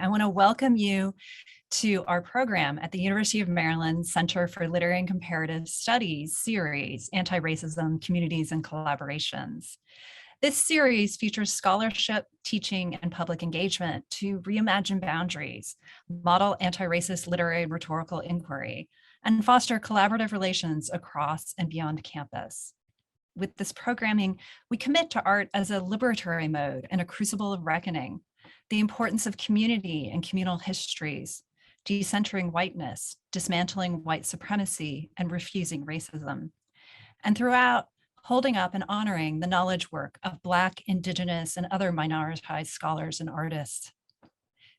I want to welcome you to our program at the University of Maryland Center for Literary and Comparative Studies series, Antiracism, Communities and Collaborations. This series features scholarship, teaching, and public engagement to reimagine boundaries, model anti-racist literary and rhetorical inquiry, and foster collaborative relations across and beyond campus. With this programming, we commit to art as a liberatory mode and a crucible of reckoning, the importance of community and communal histories, decentering whiteness, dismantling white supremacy, and refusing racism. And throughout, holding up and honoring the knowledge work of Black, Indigenous, and other minoritized scholars and artists.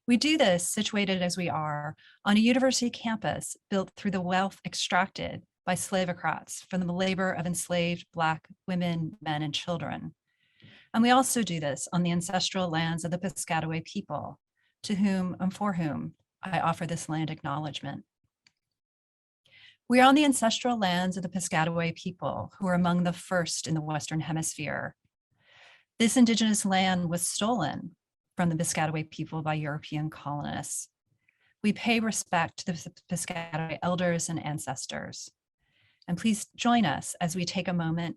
We do this situated as we are on a university campus built through the wealth extracted by slavocrats from the labor of enslaved Black women, men, and children. And we also do this on the ancestral lands of the Piscataway people, to whom and for whom I offer this land acknowledgement. We are on the ancestral lands of the Piscataway people, who are among the first in the Western Hemisphere. This indigenous land was stolen from the Piscataway people by European colonists. We pay respect to the Piscataway elders and ancestors. And please join us as we take a moment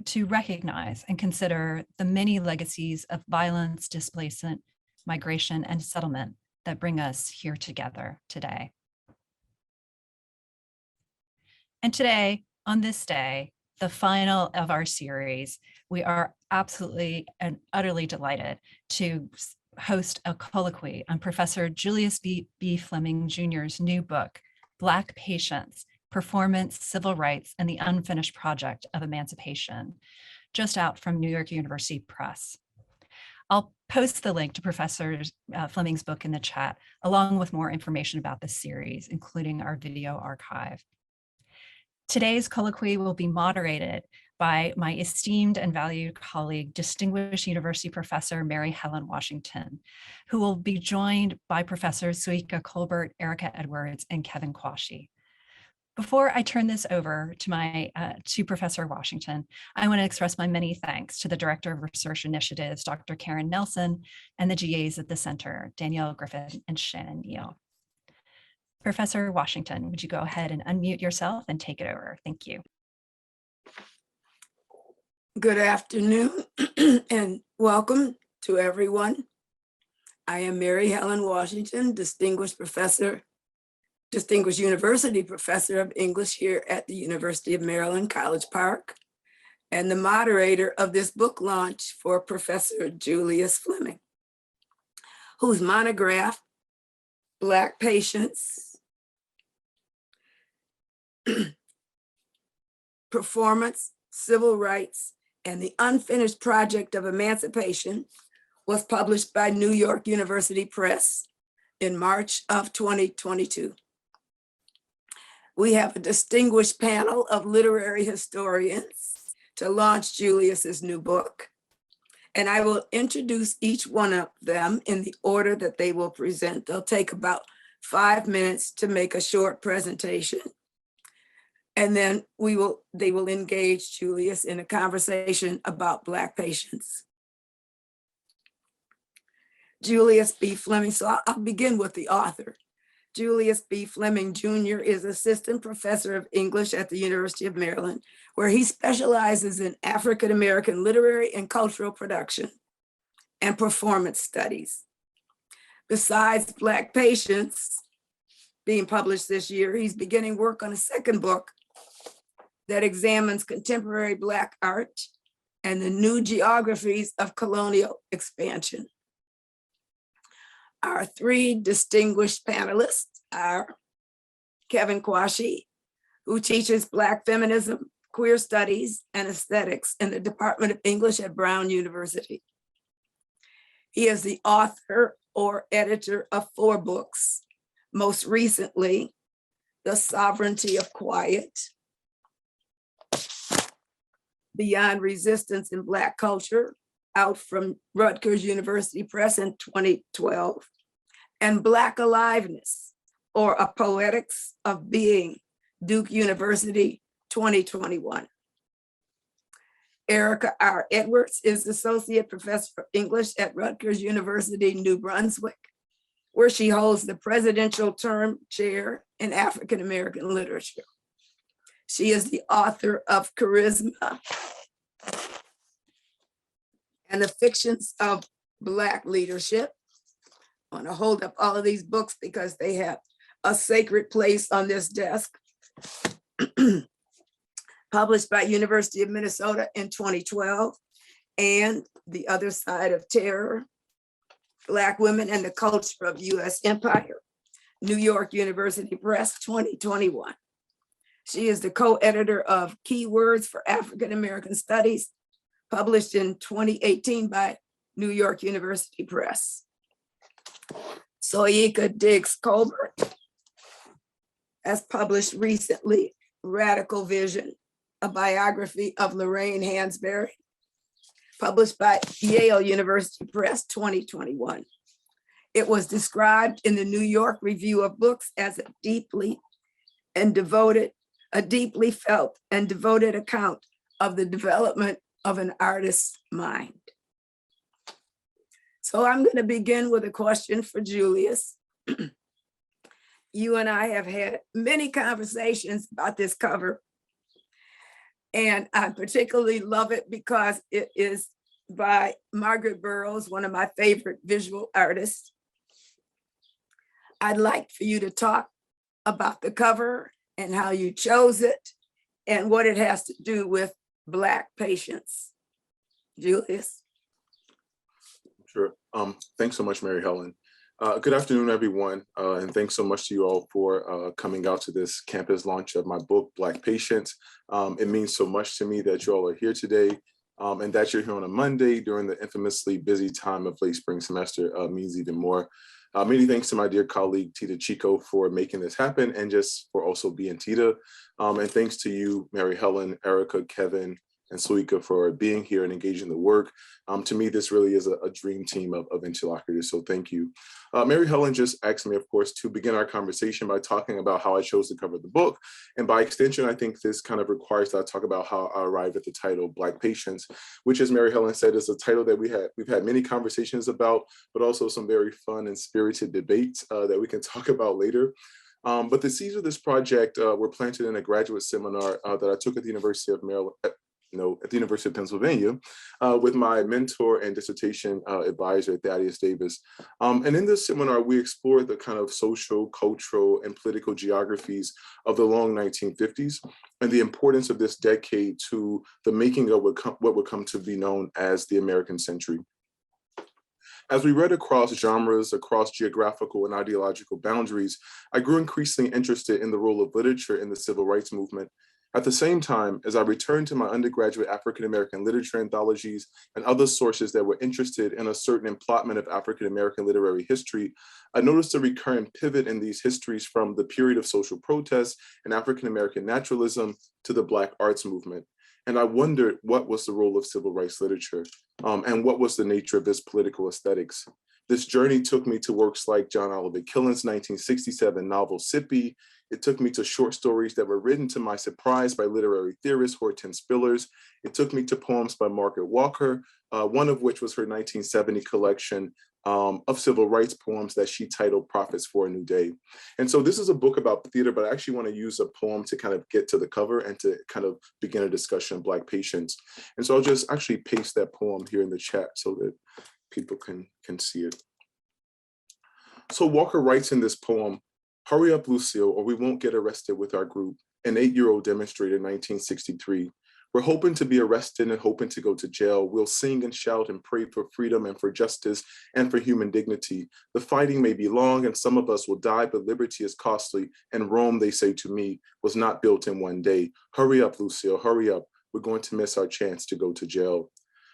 to recognize and consider the many legacies of violence, displacement, migration, and settlement that bring us here together today. And today, on this day, the final of our series, we are absolutely and utterly delighted to host a colloquy on Professor Julius B Fleming Jr.'s new book, Black Patience, Performance, Civil Rights, and the Unfinished Project of Emancipation, just out from New York University Press. I'll post the link to Professor Fleming's book in the chat, along with more information about this series, including our video archive. Today's colloquy will be moderated by my esteemed and valued colleague, Distinguished University Professor Mary Helen Washington, who will be joined by Professors Soyica, Colbert, Erica Edwards, and Kevin Quashie. Before I turn this over to Professor Washington, I want to express my many thanks to the Director of Research Initiatives, Dr. Karen Nelson, and the GAs at the Center, Danielle Griffin and Shannon Neal. Professor Washington, would you go ahead and unmute yourself and take it over? Thank you. Good afternoon and welcome to everyone. I am Mary Helen Washington, Distinguished University Professor of English here at the University of Maryland, College Park, and the moderator of this book launch for Professor Julius Fleming, whose monograph, Black Patience, Performance, Civil Rights, and the Unfinished Project of Emancipation, was published by New York University Press in March of 2022. We have a distinguished panel of literary historians to launch Julius's new book, and I will introduce each one of them in the order that they will present. They'll take about 5 minutes to make a short presentation, and then they will engage Julius in a conversation about Black patience. Julius B. Fleming, so I'll begin with the author. Julius B. Fleming Jr. is Assistant Professor of English at the University of Maryland, where he specializes in African American literary and cultural production and performance studies. Besides Black Patience being published this year, he's beginning work on a second book that examines contemporary Black art and the new geographies of colonial expansion. Our three distinguished panelists are Kevin Quashie, who teaches Black feminism, queer studies, and aesthetics in the Department of English at Brown University. He is the author or editor of 4 books, most recently, The Sovereignty of Quiet, Beyond Resistance in Black Culture, out from Rutgers University Press in 2012, and Black Aliveness, or A Poetics of Being, Duke University, 2021. Erica R. Edwards is Associate Professor of English at Rutgers University, New Brunswick, where she holds the presidential term chair in African American literature. She is the author of Charisma and the Fictions of Black Leadership. I want to hold up all of these books because they have a sacred place on this desk. Published by University of Minnesota in 2012, and The Other Side of Terror, Black Women and the Culture of U.S. Empire, New York University Press, 2021. She is the co-editor of Keywords for African American Studies, published in 2018 by New York University Press. Soyica Diggs Colbert has published recently Radical Vision, a biography of Lorraine Hansberry, published by Yale University Press, 2021. It was described in the New York Review of Books as a deeply felt and devoted account of the development of an artist's mind. So I'm going to begin with a question for Julius. You and I have had many conversations about this cover, and I particularly love it because it is by Margaret Burroughs, one of my favorite visual artists. I'd like for you to talk about the cover and how you chose it and what it has to do with Black patients. Julius. Sure. Thanks so much, Mary Helen. Good afternoon, everyone, and thanks so much to you all for coming out to this campus launch of my book, Black Patients. It means so much to me that you all are here today, and that you're here on a Monday during the infamously busy time of late spring semester means even more. Many thanks to my dear colleague, Tita Chico, for making this happen and just for also being Tita. And thanks to you, Mary Helen, Erica, Kevin, and Soyica for being here and engaging the work. To me, this really is a dream team of interlocutors, so thank you. Mary Helen just asked me, of course, to begin our conversation by talking about how I chose to cover the book. And by extension, I think this kind of requires that I talk about how I arrived at the title Black Patients, which, as Mary Helen said, is a title that we've had many conversations about, but also some very fun and spirited debates that we can talk about later. But the seeds of this project were planted in a graduate seminar that I took at the University of Maryland, at the University of Pennsylvania, with my mentor and dissertation advisor, Thaddeus Davis. And in this seminar, we explored the kind of social, cultural, and political geographies of the long 1950s and the importance of this decade to the making of what would come to be known as the American century. As we read across genres, across geographical and ideological boundaries, I grew increasingly interested in the role of literature in the civil rights movement. At the same time, as I returned to my undergraduate African-American literature anthologies and other sources that were interested in a certain emplotment of African-American literary history, I noticed a recurrent pivot in these histories from the period of social protest and African-American naturalism to the Black arts movement. And I wondered what was the role of civil rights literature and what was the nature of this political aesthetics. This journey took me to works like John Oliver Killen's 1967 novel Sippy. It took me to short stories that were written to my surprise by literary theorist Hortense Spillers. It took me to poems by Margaret Walker, one of which was her 1970 collection of civil rights poems that she titled Prophets for a New Day. And so this is a book about theater, but I actually want to use a poem to kind of get to the cover and to kind of begin a discussion of Black patients. And so I'll just actually paste that poem here in the chat so that people can see it. So Walker writes in this poem, "Hurry up, Lucille, or we won't get arrested with our group," an 8-year-old demonstrated in 1963. "We're hoping to be arrested and hoping to go to jail. We'll sing and shout and pray for freedom and for justice and for human dignity. The fighting may be long and some of us will die, but liberty is costly. And Rome, they say to me, was not built in one day. Hurry up, Lucille, hurry up. We're going to miss our chance to go to jail."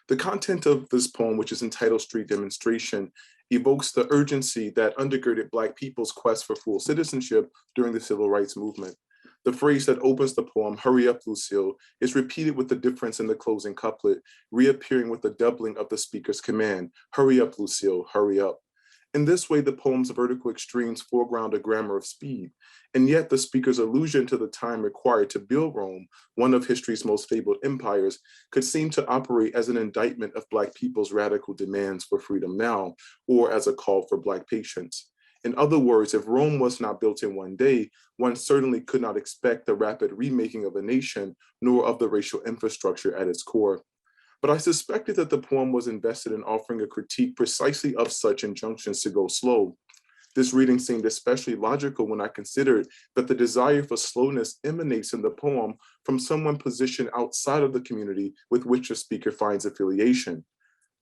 The content of this poem, which is entitled Street Demonstration, evokes the urgency that undergirded Black people's quest for full citizenship during the civil rights movement. The phrase that opens the poem, "Hurry up, Lucille," is repeated with the difference in the closing couplet, reappearing with the doubling of the speaker's command, "Hurry up, Lucille, hurry up." In this way, the poem's vertical extremes foreground a grammar of speed, and yet the speaker's allusion to the time required to build Rome, one of history's most fabled empires, could seem to operate as an indictment of Black people's radical demands for freedom now, or as a call for Black patience. In other words, if Rome was not built in one day, one certainly could not expect the rapid remaking of a nation, nor of the racial infrastructure at its core. But I suspected that the poem was invested in offering a critique precisely of such injunctions to go slow. This reading seemed especially logical when I considered that the desire for slowness emanates in the poem from someone positioned outside of the community with which the speaker finds affiliation.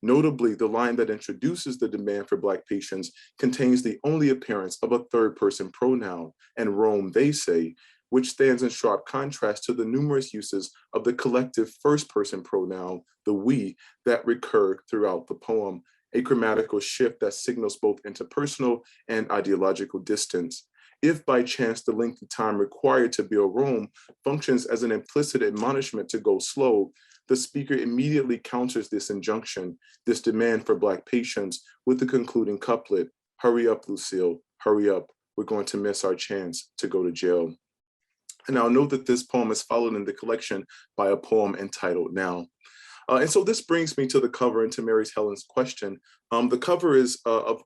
Notably, the line that introduces the demand for Black patience contains the only appearance of a third-person pronoun, and Rome, they say, which stands in sharp contrast to the numerous uses of the collective first-person pronoun, the we, that recur throughout the poem, a grammatical shift that signals both interpersonal and ideological distance. If by chance the length of time required to build Rome functions as an implicit admonishment to go slow, the speaker immediately counters this injunction, this demand for Black patience, with the concluding couplet, "Hurry up, Lucille, hurry up, we're going to miss our chance to go to jail." And I'll note that this poem is followed in the collection by a poem entitled Now. And so this brings me to the cover and to Mary's Helen's question. The cover is of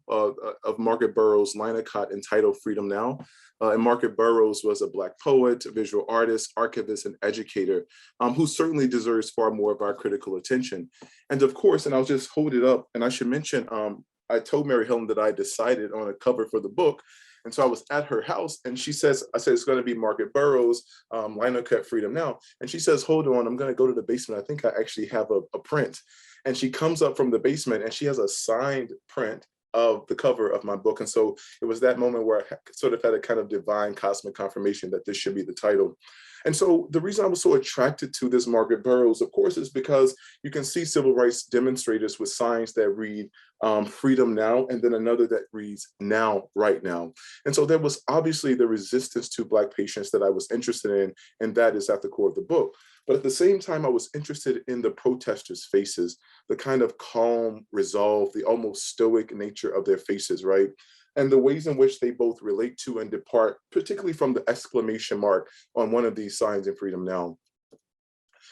Margaret Burroughs' Linocut entitled Freedom Now. And Margaret Burroughs was a Black poet, visual artist, archivist, and educator who certainly deserves far more of our critical attention. And of course, and I'll just hold it up, and I should mention, I told Mary Helen that I decided on a cover for the book. And so I was at her house and she says, I said, it's going to be Margaret Burroughs, Linocut Freedom Now. And she says, hold on, I'm going to go to the basement. I think I actually have a print. And she comes up from the basement and she has a signed print of the cover of my book. And so it was that moment where I sort of had a kind of divine cosmic confirmation that this should be the title. And so the reason I was so attracted to this Margaret Burroughs, of course, is because you can see civil rights demonstrators with signs that read freedom now, and then another that reads now, right now. And so there was obviously the resistance to Black patience that I was interested in, and that is at the core of the book. But at the same time, I was interested in the protesters' faces, the kind of calm, resolve, the almost stoic nature of their faces, right? And the ways in which they both relate to and depart, particularly from the exclamation mark on one of these signs in Freedom Now.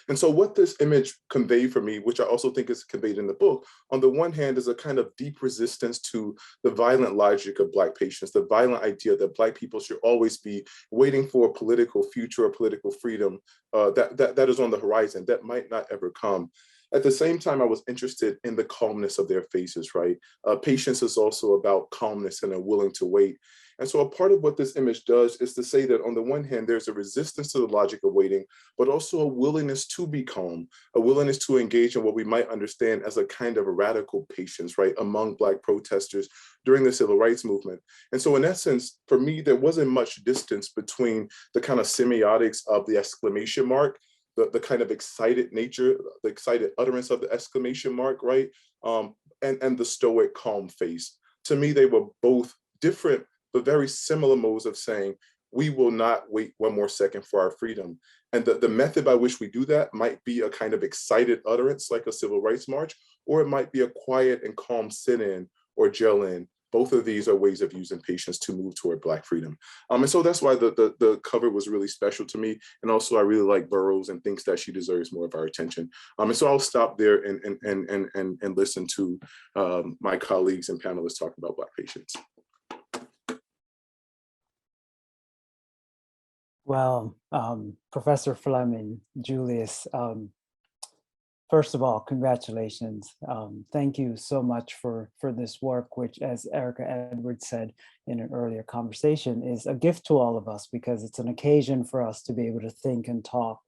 And so what this image conveyed for me, which I also think is conveyed in the book, on the one hand is a kind of deep resistance to the violent logic of Black patience, the violent idea that Black people should always be waiting for a political future or political freedom that is on the horizon, that might not ever come. At the same time, I was interested in the calmness of their faces, right? Patience is also about calmness and a willing to wait. And so a part of what this image does is to say that on the one hand, there's a resistance to the logic of waiting, but also a willingness to be calm, a willingness to engage in what we might understand as a kind of a radical patience, right, among Black protesters during the civil rights movement. And so in essence, for me, there wasn't much distance between the kind of semiotics of the exclamation mark, the kind of excited nature, the excited utterance of the exclamation mark, right? And the stoic calm face. To me, they were both different, but very similar modes of saying, we will not wait one more second for our freedom. And the method by which we do that might be a kind of excited utterance like a civil rights march, or it might be a quiet and calm sit-in or gel-in. Both of these are ways of using patience to move toward Black freedom. And so that's why the cover was really special to me. And also I really like Burroughs and thinks that she deserves more of our attention. And so I'll stop there and listen to my colleagues and panelists talk about Black patience. Well, Professor Fleming, Julius, first of all, congratulations. Thank you so much for this work, which, as Erica Edwards said in an earlier conversation, is a gift to all of us because it's an occasion for us to be able to think and talk.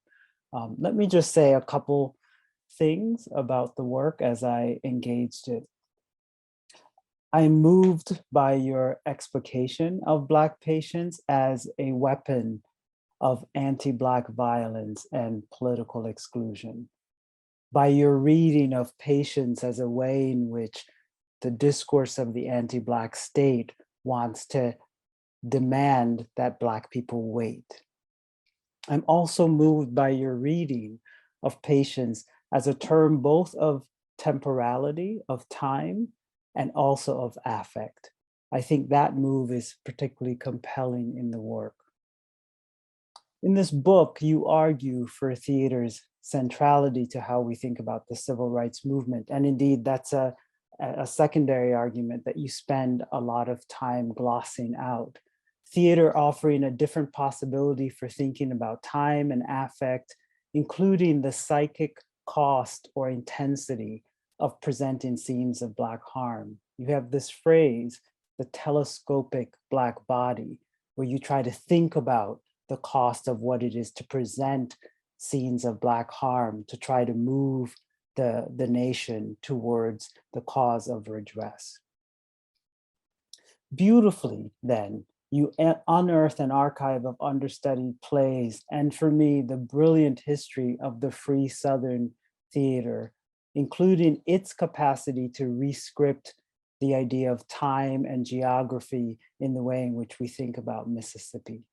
Let me just say a couple things about the work as I engaged it. I'm moved by your explication of Black patience as a weapon of anti-Black violence and political exclusion, by your reading of patience as a way in which the discourse of the anti-Black state wants to demand that Black people wait. I'm also moved by your reading of patience as a term both of temporality, of time, and also of affect. I think that move is particularly compelling in the work. In this book, you argue for theater's centrality to how we think about the civil rights movement. And indeed, that's a a secondary argument that you spend a lot of time glossing out. Theater offering a different possibility for thinking about time and affect, including the psychic cost or intensity of presenting scenes of Black harm. You have this phrase, the telescopic Black body, where you try to think about the cost of what it is to present scenes of Black harm, to try to move the nation towards the cause of redress. Beautifully, then, you unearth an archive of understudied plays, and for me, the brilliant history of the Free Southern theater, including its capacity to rescript the idea of time and geography in the way in which we think about Mississippi.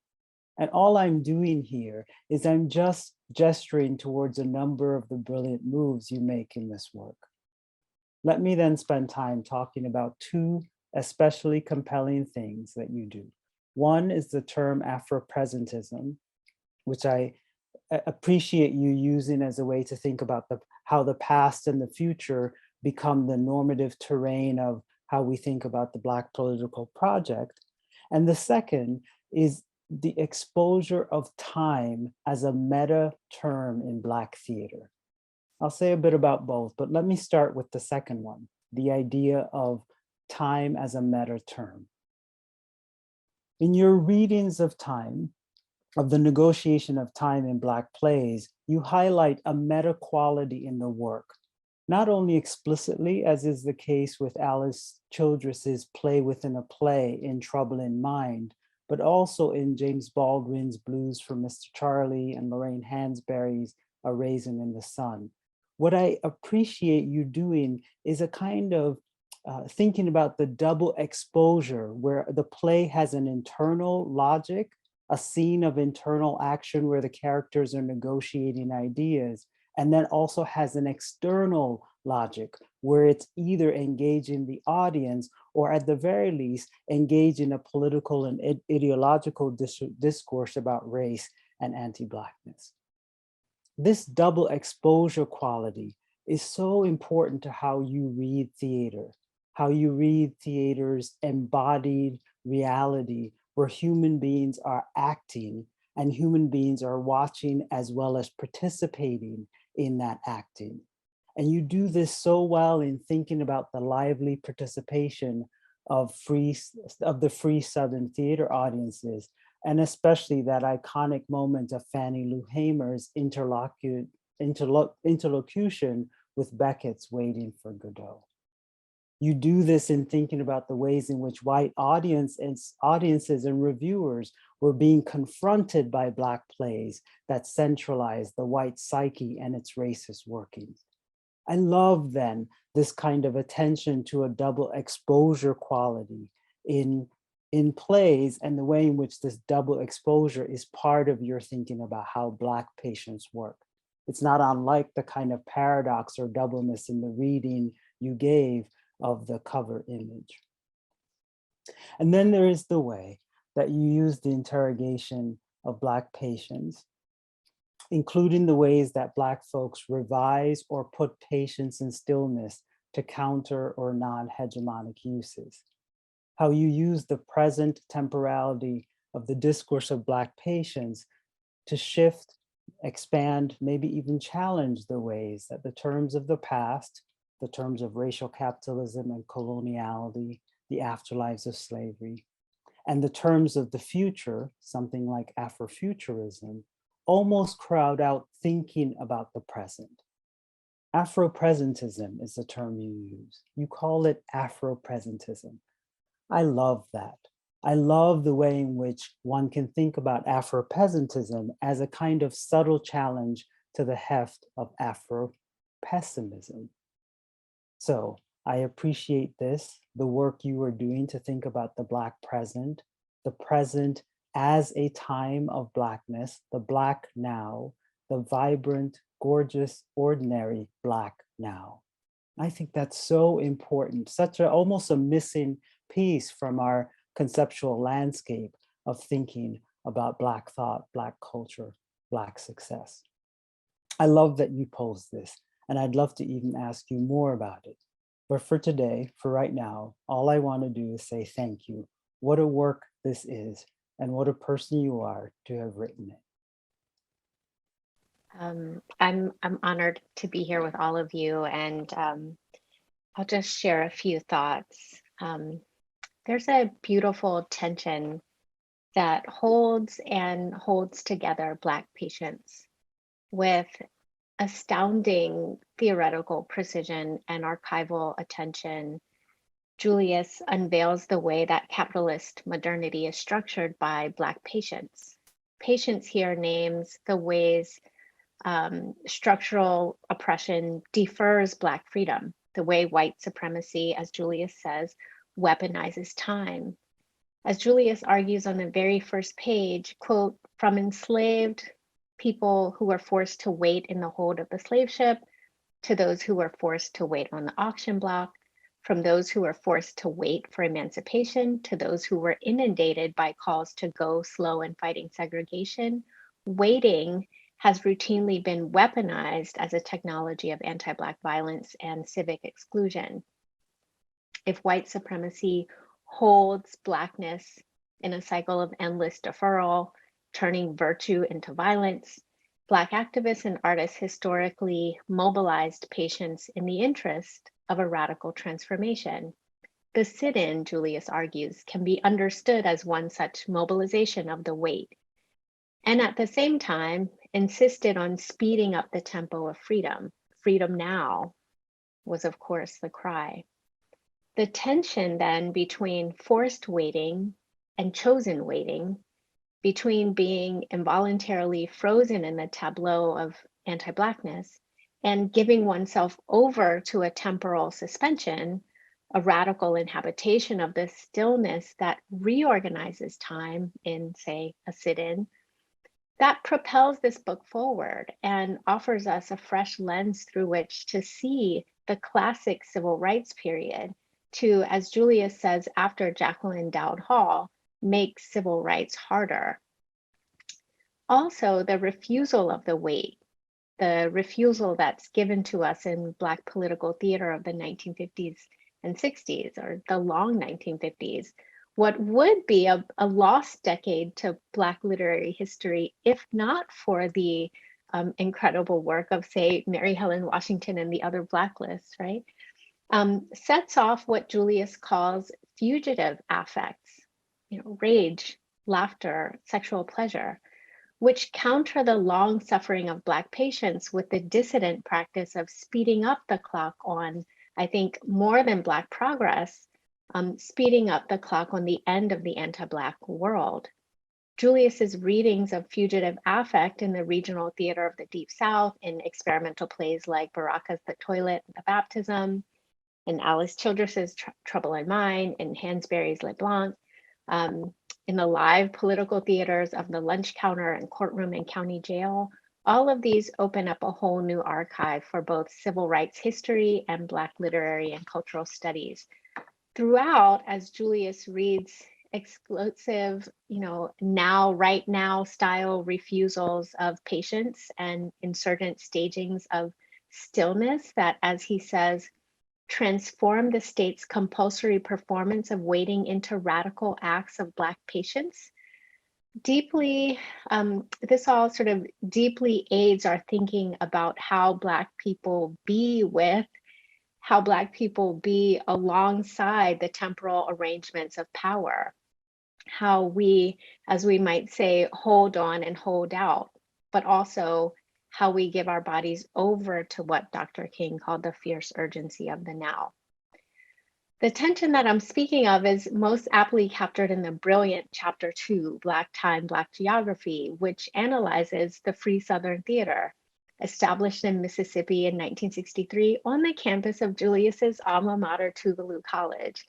And all I'm doing here is I'm just gesturing towards a number of the brilliant moves you make in this work. Let me then spend time talking about two especially compelling things that you do. One is the term Afro-Presentism, which I appreciate you using as a way to think about how the past and the future become the normative terrain of how we think about the Black political project. And the second is the exposure of time as a meta term in Black theater. I'll say a bit about both, but let me start with the second one, the idea of time as a meta term. In your readings of time, of the negotiation of time in Black plays, you highlight a meta quality in the work, not only explicitly, as is the case with Alice Childress's Play Within a Play in Trouble in Mind, but also in James Baldwin's Blues for Mr. Charlie and Lorraine Hansberry's A Raisin in the Sun. What I appreciate you doing is a kind of thinking about the double exposure where the play has an internal logic, a scene of internal action where the characters are negotiating ideas, and then also has an external logic where it's either engaging the audience or at the very least engage in a political and ideological discourse about race and anti-Blackness. This double exposure quality is so important to how you read theater's embodied reality where human beings are acting and human beings are watching as well as participating in that acting. And you do this so well in thinking about the lively participation of the Free Southern theater audiences, and especially that iconic moment of Fannie Lou Hamer's interlocution with Beckett's Waiting for Godot. You do this in thinking about the ways in which white audiences and reviewers were being confronted by Black plays that centralize the white psyche and its racist workings. I love then this kind of attention to a double exposure quality in plays and the way in which this double exposure is part of your thinking about how Black patients work. It's not unlike the kind of paradox or doubleness in the reading you gave of the cover image. And then there is the way that you use the interrogation of Black patients, including the ways that Black folks revise or put patience in stillness to counter or non-hegemonic uses. How you use the present temporality of the discourse of Black patients to shift, expand, maybe even challenge the ways that the terms of the past, the terms of racial capitalism and coloniality, the afterlives of slavery, and the terms of the future, something like Afrofuturism, almost crowd out thinking about the present. Afro-Presentism is the term you use. You call it Afro-Presentism. I love that. I love the way in which one can think about Afro-Presentism as a kind of subtle challenge to the heft of Afro-pessimism. So I appreciate this, the work you are doing to think about the Black present, the present as a time of Blackness, the Black now, the vibrant, gorgeous, ordinary Black now. I think that's so important, almost a missing piece from our conceptual landscape of thinking about Black thought, Black culture, Black success. I love that you posed this, and I'd love to even ask you more about it. But for today, for right now, all I want to do is say thank you. What a work this is, and what a person you are to have written it. I'm honored to be here with all of you, and I'll just share a few thoughts. There's a beautiful tension that holds together Black patients with astounding theoretical precision and archival attention. Julius unveils the way that capitalist modernity is structured by Black patients. Patients here names the ways structural oppression defers Black freedom, the way white supremacy, as Julius says, weaponizes time. As Julius argues on the very first page, quote, from enslaved people who were forced to wait in the hold of the slave ship, to those who were forced to wait on the auction block, from those who were forced to wait for emancipation, to those who were inundated by calls to go slow in fighting segregation, waiting has routinely been weaponized as a technology of anti-Black violence and civic exclusion. If white supremacy holds Blackness in a cycle of endless deferral, turning virtue into violence, Black activists and artists historically mobilized patients in the interest of a radical transformation. The sit-in, Julius argues, can be understood as one such mobilization of the wait, and at the same time insisted on speeding up the tempo of freedom. Freedom now was, of course, the cry. The tension then between forced waiting and chosen waiting, between being involuntarily frozen in the tableau of anti-Blackness and giving oneself over to a temporal suspension, a radical inhabitation of the stillness that reorganizes time in, say, a sit-in, that propels this book forward and offers us a fresh lens through which to see the classic civil rights period to, as Julius says after Jacqueline Dowd Hall, make civil rights harder. Also, the refusal of the wait, the refusal that's given to us in Black political theater of the 1950s and 60s, or the long 1950s, what would be a lost decade to Black literary history, if not for the incredible work of, say, Mary Helen Washington and the other Blacklists, right? Sets off what Julius calls fugitive affects, rage, laughter, sexual pleasure, which counter the long suffering of Black patients with the dissident practice of speeding up the clock on, I think, more than Black progress, speeding up the clock on the end of the anti-Black world. Julius's readings of fugitive affect in the regional theater of the Deep South, in experimental plays like Baraka's The Toilet and the Baptism, in Alice Childress's Trouble in Mind, in Hansberry's Le Blanc, in the live political theaters of the lunch counter and courtroom and county jail, all of these open up a whole new archive for both civil rights history and Black literary and cultural studies. Throughout, as Julius reads explosive, now, right now style refusals of patience and insurgent stagings of stillness that, as he says, transform the state's compulsory performance of waiting into radical acts of Black patience. Deeply, this all sort of deeply aids our thinking about how Black people be with, how Black people be alongside the temporal arrangements of power, how we, as we might say, hold on and hold out, but also how we give our bodies over to what Dr. King called the fierce urgency of the now. The tension that I'm speaking of is most aptly captured in the brilliant Chapter 2, Black Time, Black Geography, which analyzes the Free Southern Theater, established in Mississippi in 1963 on the campus of Julius's alma mater, Tougaloo College.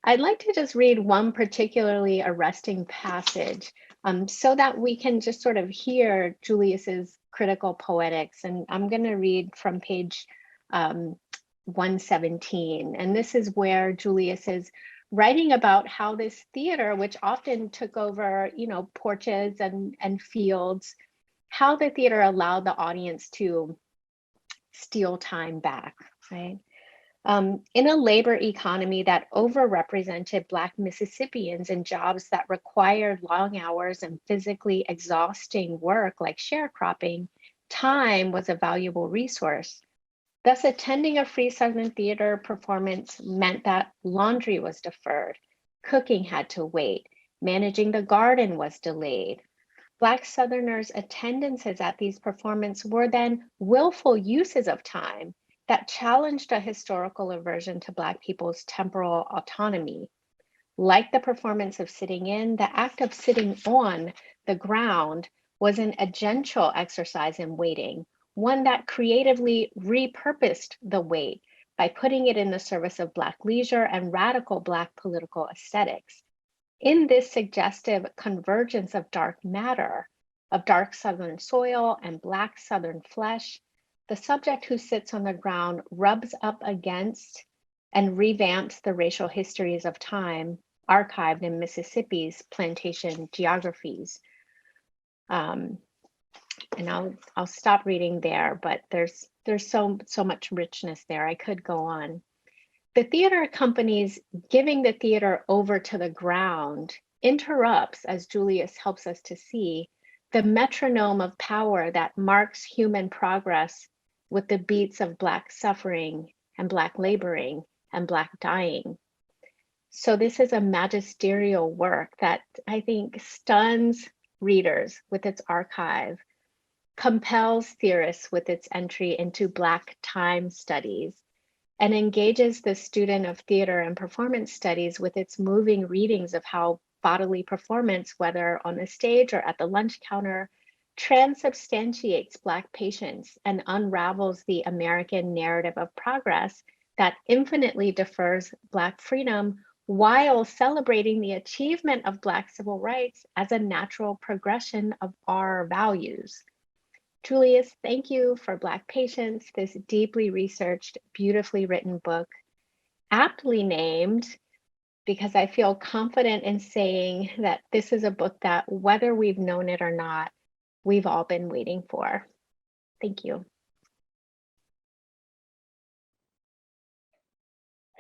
I'd like to just read one particularly arresting passage so that we can just sort of hear Julius's critical poetics. And I'm going to read from page 117. And this is where Julius is writing about how this theater, which often took over, porches and fields, how the theater allowed the audience to steal time back, right? In a labor economy that overrepresented Black Mississippians in jobs that required long hours and physically exhausting work like sharecropping, time was a valuable resource. Thus, attending a Free Southern Theater performance meant that laundry was deferred, cooking had to wait, managing the garden was delayed. Black Southerners' attendances at these performances were then willful uses of time that challenged a historical aversion to Black people's temporal autonomy. Like the performance of sitting in, the act of sitting on the ground was an agential exercise in waiting, one that creatively repurposed the wait by putting it in the service of Black leisure and radical Black political aesthetics. In this suggestive convergence of dark matter, of dark Southern soil and Black Southern flesh, the subject who sits on the ground rubs up against and revamps the racial histories of time archived in Mississippi's plantation geographies. And I'll stop reading there, but there's so much richness there. I could go on. The theater company's giving the theater over to the ground interrupts, as Julius helps us to see, the metronome of power that marks human progress with the beats of Black suffering and Black laboring and Black dying. So this is a magisterial work that I think stuns readers with its archive, compels theorists with its entry into Black time studies, and engages the student of theater and performance studies with its moving readings of how bodily performance, whether on the stage or at the lunch counter, transubstantiates Black patience and unravels the American narrative of progress that infinitely defers Black freedom while celebrating the achievement of Black civil rights as a natural progression of our values. Julius, thank you for Black Patience, this deeply researched, beautifully written book, aptly named, because I feel confident in saying that this is a book that, whether we've known it or not, we've all been waiting for. Thank you.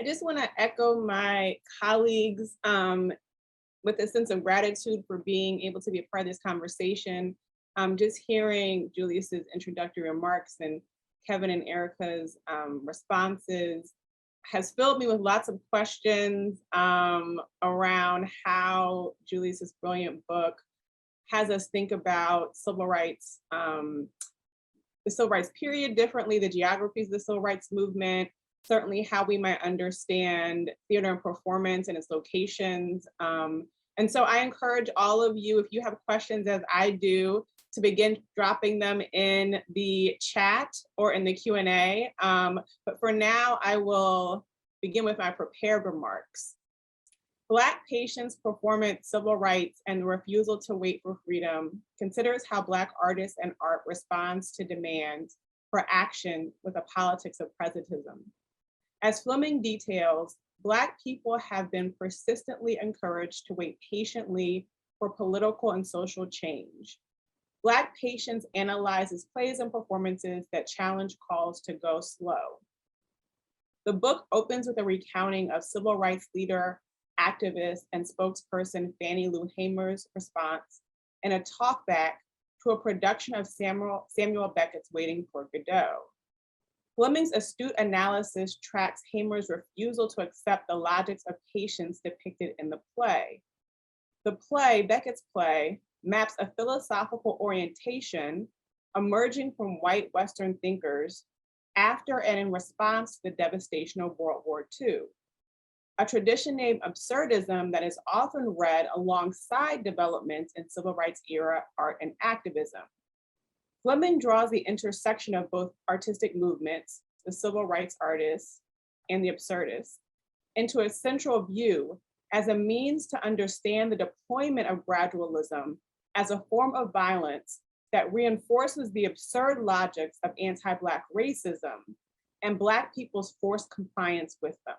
I just want to echo my colleagues with a sense of gratitude for being able to be a part of this conversation. Just hearing Julius's introductory remarks and Kevin and Erica's responses has filled me with lots of questions around how Julius's brilliant book has us think about civil rights, the civil rights period differently, the geographies of the civil rights movement, certainly how we might understand theater and performance and its locations. And so I encourage all of you, if you have questions as I do, to begin dropping them in the chat or in the Q&A. But for now, I will begin with my prepared remarks. Black Patience, Performance, Civil Rights, and the Refusal to Wait for Freedom considers how Black artists and art responds to demands for action with a politics of presentism. As Fleming details, Black people have been persistently encouraged to wait patiently for political and social change. Black Patience analyzes plays and performances that challenge calls to go slow. The book opens with a recounting of civil rights leader, activist, and spokesperson Fannie Lou Hamer's response and a talkback to a production of Samuel Beckett's Waiting for Godot. Fleming's astute analysis tracks Hamer's refusal to accept the logics of patience depicted in the play. The play, Beckett's play, maps a philosophical orientation emerging from white Western thinkers after and in response to the devastation of World War II, a tradition named absurdism that is often read alongside developments in civil rights era art and activism. Fleming draws the intersection of both artistic movements, the civil rights artists and the absurdists, into a central view as a means to understand the deployment of gradualism as a form of violence that reinforces the absurd logics of anti-Black racism and Black people's forced compliance with them.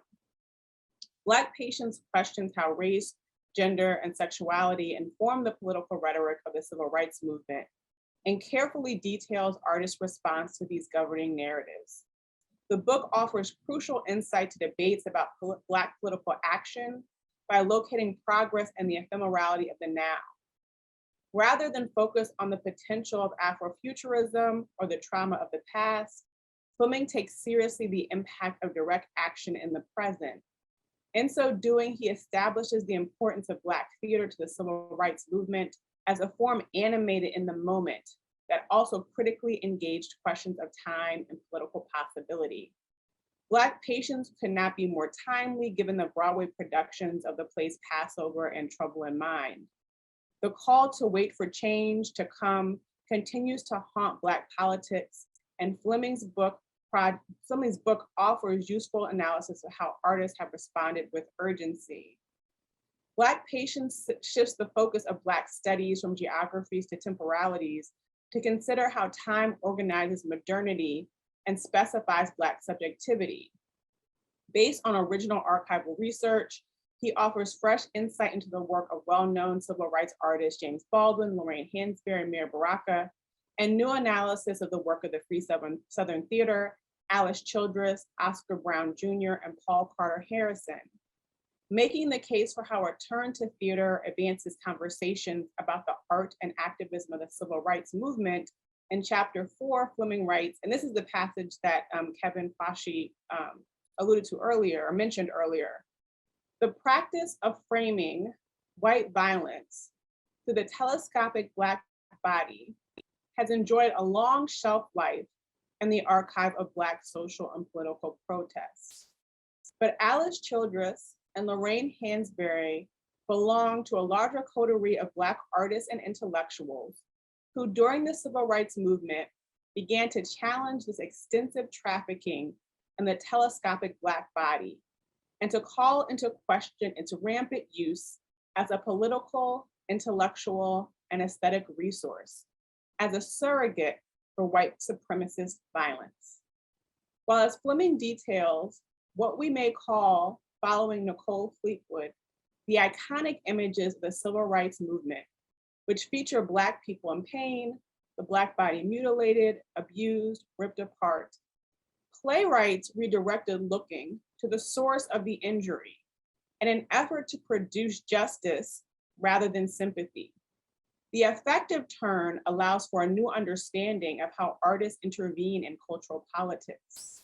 Black Patience questions how race, gender, and sexuality inform the political rhetoric of the civil rights movement and carefully details artists' response to these governing narratives. The book offers crucial insight to debates about Black political action by locating progress and the ephemerality of the now. Rather than focus on the potential of Afrofuturism or the trauma of the past, Fleming takes seriously the impact of direct action in the present. In so doing, he establishes the importance of Black theater to the civil rights movement as a form animated in the moment that also critically engaged questions of time and political possibility. Black Patients could not be more timely given the Broadway productions of the plays Passover and Trouble in Mind. The call to wait for change to come continues to haunt Black politics, and Fleming's book offers useful analysis of how artists have responded with urgency. Black Patients shifts the focus of Black studies from geographies to temporalities to consider how time organizes modernity and specifies Black subjectivity. Based on original archival research, he offers fresh insight into the work of well-known civil rights artists James Baldwin, Lorraine Hansberry, and Mira Baraka, and new analysis of the work of the Free Southern Theater, Alice Childress, Oscar Brown Jr., and Paul Carter Harrison. Making the case for how a turn to theater advances conversations about the art and activism of the civil rights movement. In chapter 4, Fleming writes, and this is the passage that Kevin Quashie alluded to earlier, or mentioned earlier, the practice of framing white violence through the telescopic Black body has enjoyed a long shelf life in the archive of Black social and political protests. But Alice Childress and Lorraine Hansberry belong to a larger coterie of Black artists and intellectuals who during the civil rights movement began to challenge this extensive trafficking in the telescopic Black body and to call into question its rampant use as a political, intellectual, and aesthetic resource, as a surrogate for white supremacist violence. While as Fleming details what we may call, following Nicole Fleetwood, the iconic images of the civil rights movement, which feature Black people in pain, the Black body mutilated, abused, ripped apart, playwrights redirected looking to the source of the injury in an effort to produce justice rather than sympathy. The effective turn allows for a new understanding of how artists intervene in cultural politics.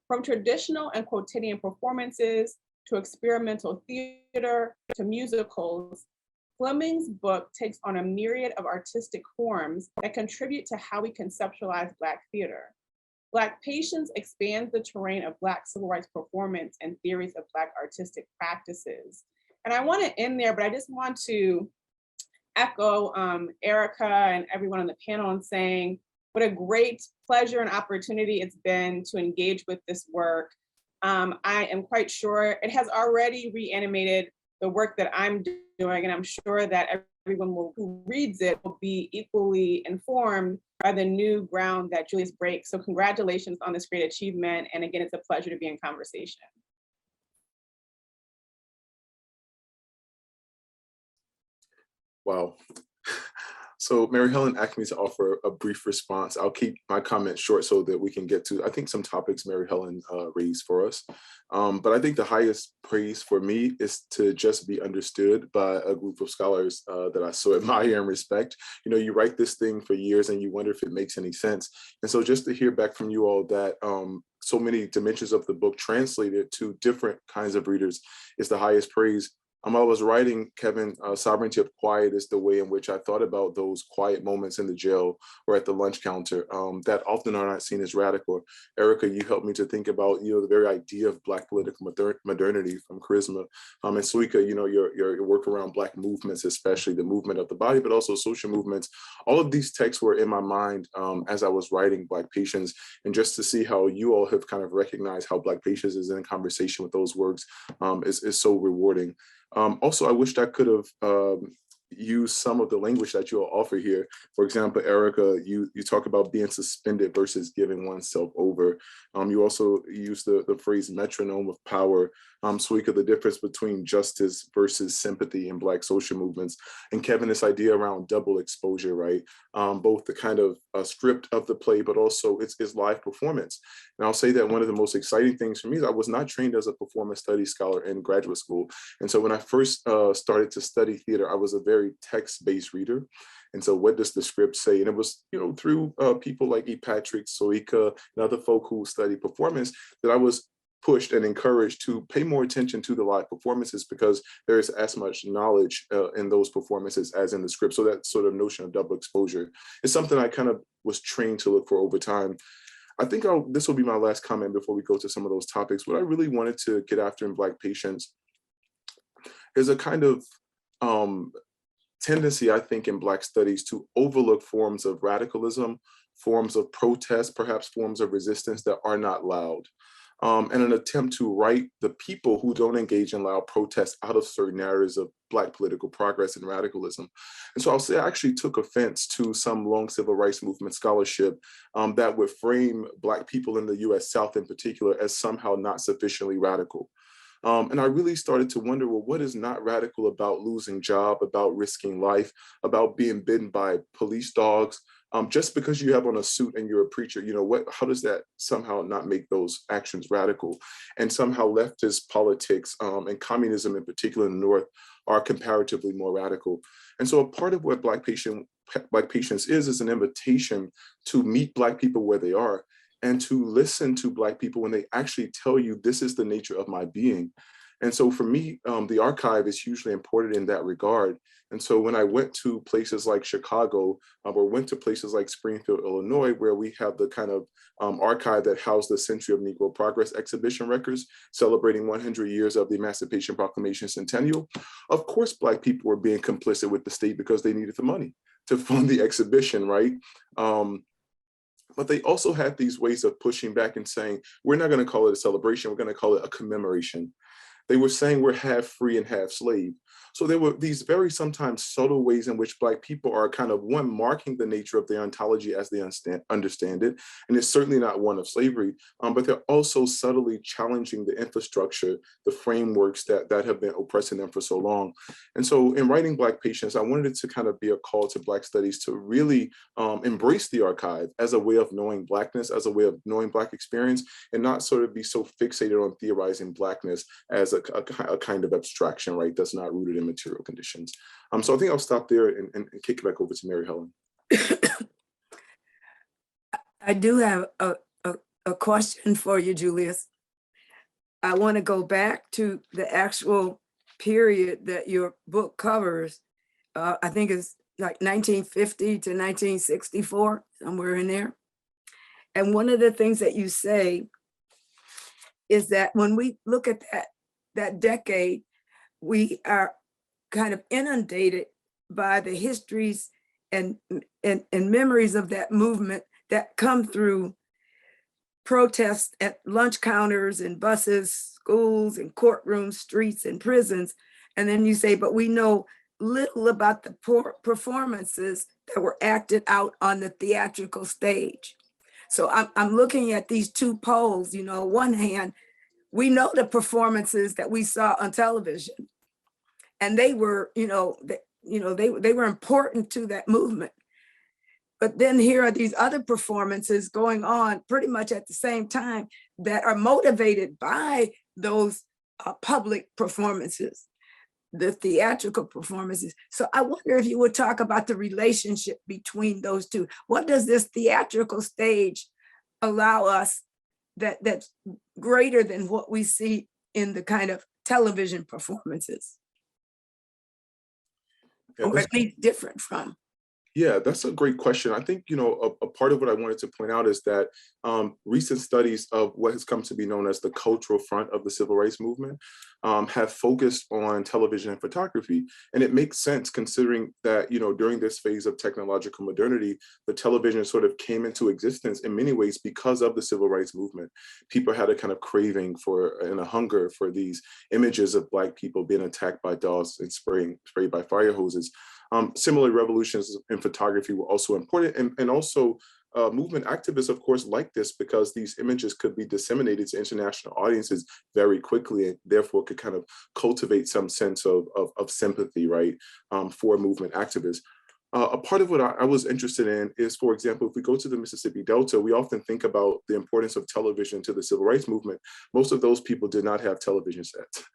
From traditional and quotidian performances to experimental theater to musicals, Fleming's book takes on a myriad of artistic forms that contribute to how we conceptualize Black theater. Black Patients expands the terrain of Black civil rights performance and theories of Black artistic practices. And I want to end there, but I just want to echo Erica and everyone on the panel in saying what a great pleasure and opportunity it's been to engage with this work. I am quite sure it has already reanimated the work that I'm doing, and I'm sure that everyone who reads it will be equally informed by the new ground that Julius breaks. So congratulations on this great achievement. And again, it's a pleasure to be in conversation. Wow. So Mary Helen asked me to offer a brief response. I'll keep my comments short so that we can get to, I think, some topics Mary Helen raised for us. But I think the highest praise for me is to just be understood by a group of scholars that I so admire and respect. You know, you write this thing for years and you wonder if it makes any sense. And so just to hear back from you all that so many dimensions of the book translated to different kinds of readers is the highest praise. I was writing, Kevin, Sovereignty of Quiet is the way in which I thought about those quiet moments in the jail or at the lunch counter that often are not seen as radical. Erica, you helped me to think about, you know, the very idea of Black political modernity from Charisma. And Soyica, you know, your work around Black movements, especially the movement of the body, but also social movements. All of these texts were in my mind as I was writing Black Patients, and just to see how you all have kind of recognized how Black Patients is in conversation with those works is so rewarding. Also, I wished I could have use some of the language that you all offer here. For example, Erica, you talk about being suspended versus giving oneself over. You also use the phrase metronome of power. Soyica, the difference between justice versus sympathy in Black social movements. And Kevin, this idea around double exposure, right? Both the kind of script of the play, but also its live performance. And I'll say that one of the most exciting things for me is I was not trained as a performance studies scholar in graduate school. And so when I first started to study theater, I was a very text-based reader. And so what does the script say? And it was, through people like E. Patrick, Soyica, and other folk who study performance that I was pushed and encouraged to pay more attention to the live performances, because there is as much knowledge in those performances as in the script. So that sort of notion of double exposure is something I kind of was trained to look for over time. I think this will be my last comment before we go to some of those topics. What I really wanted to get after in Black Patients is a kind of tendency, I think, in Black studies to overlook forms of radicalism, forms of protest, perhaps forms of resistance that are not loud. And an attempt to write the people who don't engage in loud protests out of certain areas of Black political progress and radicalism. And so I'll say I actually took offense to some long civil rights movement scholarship that would frame Black people in the US South in particular as somehow not sufficiently radical. And I really started to wonder, well, what is not radical about losing job, about risking life, about being bitten by police dogs? Just because you have on a suit and you're a preacher, how does that somehow not make those actions radical? And somehow leftist politics and communism in particular in the North are comparatively more radical. And so a part of what Black Patients is an invitation to meet Black people where they are and to listen to Black people when they actually tell you, this is the nature of my being. And so for me, the archive is hugely important in that regard. And so when I went to places like Chicago, or went to places like Springfield, Illinois, where we have the kind of archive that housed the Century of Negro Progress exhibition records, celebrating 100 years of the Emancipation Proclamation Centennial, of course, Black people were being complicit with the state because they needed the money to fund the exhibition, right? But they also had these ways of pushing back and saying, we're not going to call it a celebration, we're going to call it a commemoration. They were saying we're half free and half slave. So there were these very sometimes subtle ways in which Black people are kind of, one, marking the nature of their ontology as they understand it. And it's certainly not one of slavery, but they're also subtly challenging the infrastructure, the frameworks that have been oppressing them for so long. And so in writing Black Patients, I wanted it to kind of be a call to Black studies to really embrace the archive as a way of knowing Blackness, as a way of knowing Black experience, and not sort of be so fixated on theorizing Blackness as a kind of abstraction, right, that's not rooted in material conditions. So I think I'll stop there and kick it back over to Mary Helen. I do have a question for you, Julius. I want to go back to the actual period that your book covers. I think it's like 1950 to 1964, somewhere in there. And one of the things that you say is that when we look at that decade, we are kind of inundated by the histories and memories of that movement that come through protests at lunch counters and buses, schools and courtrooms, streets and prisons. And then you say, but we know little about the performances that were acted out on the theatrical stage. So I'm looking at these two poles. On one hand, we know the performances that we saw on television, and they were, they were important to that movement. But then here are these other performances going on pretty much at the same time that are motivated by those public performances, the theatrical performances. So I wonder if you would talk about the relationship between those two. What does this theatrical stage allow us that's greater than what we see in the kind of television performances? Or at least different from? Yeah, that's a great question. I think, a part of what I wanted to point out is that recent studies of what has come to be known as the cultural front of the civil rights movement have focused on television and photography. And it makes sense considering that, during this phase of technological modernity, the television sort of came into existence in many ways because of the civil rights movement. People had a kind of craving for and a hunger for these images of Black people being attacked by dogs and sprayed by fire hoses. Similar revolutions in photography were also important, and also movement activists, of course, like this because these images could be disseminated to international audiences very quickly and therefore could kind of cultivate some sense of sympathy, right, for movement activists. A part of what I was interested in is, for example, if we go to the Mississippi Delta, we often think about the importance of television to the civil rights movement. Most of those people did not have television sets.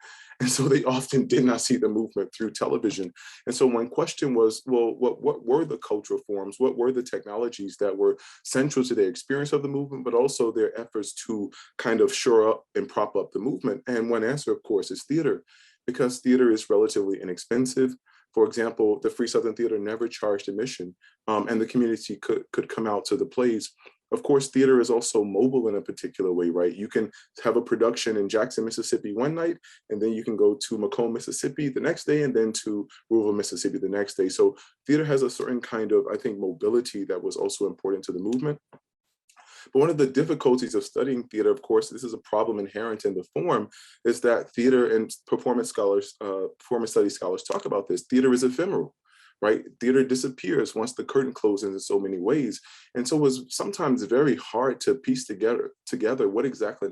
And so they often did not see the movement through television. And so one question was, well, what were the cultural forms? What were the technologies that were central to their experience of the movement, but also their efforts to kind of shore up and prop up the movement? And one answer, of course, is theater, because theater is relatively inexpensive. For example, the Free Southern Theater never charged admission, and the community could come out to the plays. Of course, theater is also mobile in a particular way, right? You can have a production in Jackson, Mississippi one night, and then you can go to Macomb, Mississippi the next day, and then to Louisville, Mississippi the next day. So theater has a certain kind of, I think, mobility that was also important to the movement. But one of the difficulties of studying theater, of course, this is a problem inherent in the form, is that theater and performance studies scholars talk about this. Theater is ephemeral, right? Theater disappears once the curtain closes in so many ways. And so it was sometimes very hard to piece together what exactly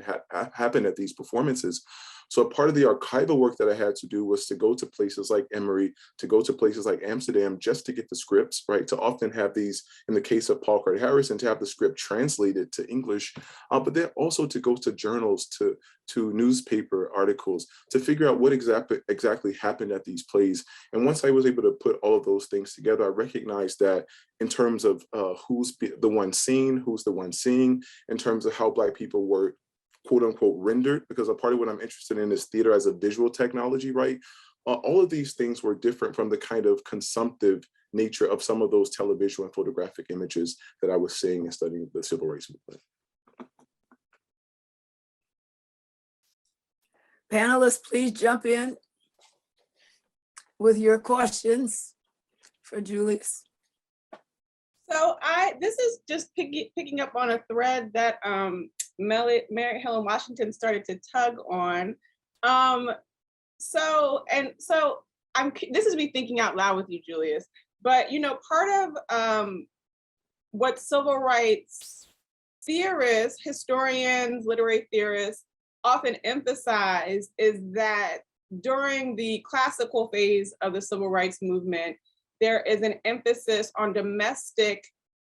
happened at these performances. So a part of the archival work that I had to do was to go to places like Emory, to go to places like Amsterdam, just to get the scripts, right? To often have these, in the case of Paul Carter Harrison, to have the script translated to English, but then also to go to journals, to newspaper articles, to figure out what exactly happened at these plays. And once I was able to put all of those things together, I recognized that in terms of who's the one seen, who's the one seeing, in terms of how Black people were quote unquote rendered, because a part of what I'm interested in is theater as a visual technology, right? All of these things were different from the kind of consumptive nature of some of those televisual and photographic images that I was seeing and studying the civil rights movement. Panelists, please jump in with your questions for Julius. So this is just picking up on a thread that Mary Helen Washington started to tug on. This is me thinking out loud with you, Julius. But part of what civil rights theorists, historians, literary theorists often emphasize is that during the classical phase of the civil rights movement, there is an emphasis on domestic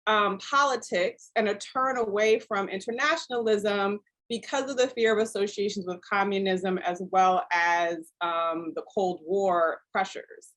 politics and a turn away from internationalism because of the fear of associations with communism as well as the Cold War pressures.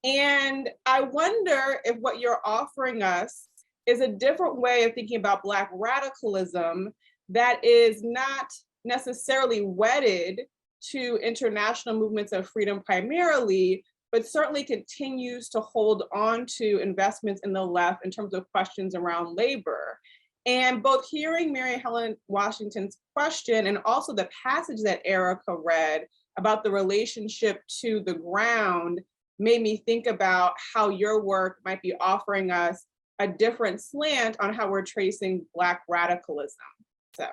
And I wonder if what you're offering us is a different way of thinking about Black radicalism that is not necessarily wedded to international movements of freedom primarily, but certainly continues to hold on to investments in the left in terms of questions around labor. And both hearing Mary Helen Washington's question and also the passage that Erica read about the relationship to the ground made me think about how your work might be offering us a different slant on how we're tracing Black radicalism. So.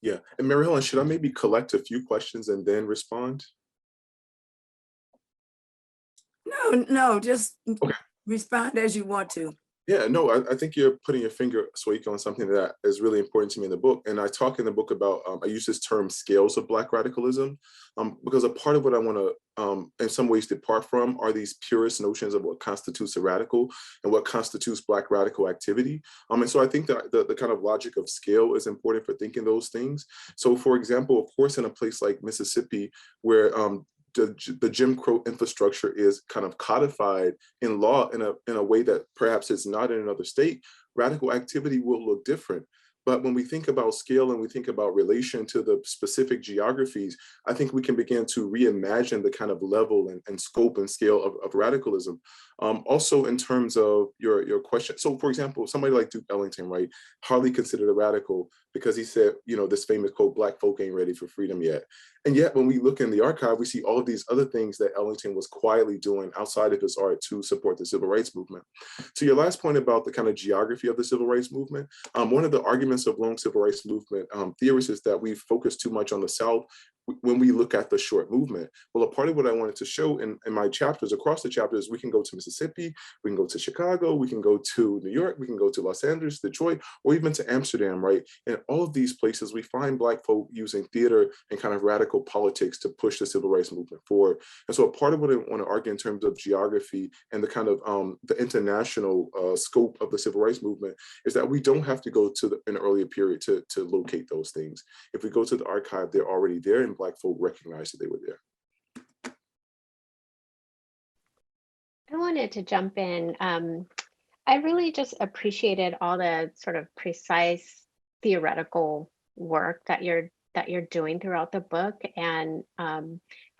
Yeah, and Mary Helen, should I maybe collect a few questions and then respond? No, just okay. Respond as you want to. Yeah, no, I think you're putting your finger, Soyica, on something that is really important to me in the book. And I talk in the book about, I use this term scales of Black radicalism, because a part of what I want to, in some ways, depart from are these purist notions of what constitutes a radical and what constitutes Black radical activity. And so I think that the kind of logic of scale is important for thinking those things. So for example, of course, in a place like Mississippi, where the Jim Crow infrastructure is kind of codified in law in a way that perhaps it's not in another state, radical activity will look different. But when we think about scale and we think about relation to the specific geographies, I think we can begin to reimagine the kind of level and scope and scale of radicalism. Also in terms of your question. So for example, somebody like Duke Ellington, right, hardly considered a radical because he said, this famous quote, "Black folk ain't ready for freedom yet." And yet when we look in the archive, we see all of these other things that Ellington was quietly doing outside of his art to support the civil rights movement. To your last point about the kind of geography of the civil rights movement, one of the arguments of lone civil rights movement theorists is that we focus too much on the South. when we look at the short movement. Well, a part of what I wanted to show in my chapters, across the chapters, we can go to Mississippi, we can go to Chicago, we can go to New York, we can go to Los Angeles, Detroit, or even to Amsterdam, right? In all of these places, we find Black folk using theater and kind of radical politics to push the civil rights movement forward. And so a part of what I want to argue in terms of geography and the kind of the international scope of the civil rights movement is that we don't have to go to an earlier period to locate those things. If we go to the archive, they're already there, and Black folk recognize that they were there. I wanted to jump in. I really just appreciated all the sort of precise theoretical work that you're doing throughout the book, and I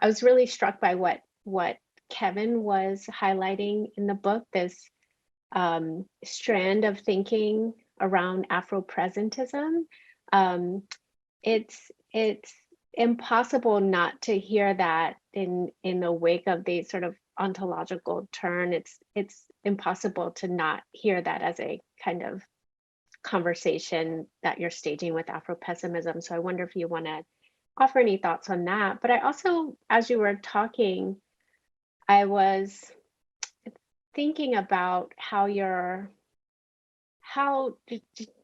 was really struck by what Kevin was highlighting in the book, this strand of thinking around Afro-Presentism. It's impossible not to hear that in the wake of the sort of ontological turn. It's impossible to not hear that as a kind of conversation that you're staging with Afro-pessimism. So I wonder if you want to offer any thoughts on that. But I also, as you were talking, I was thinking about how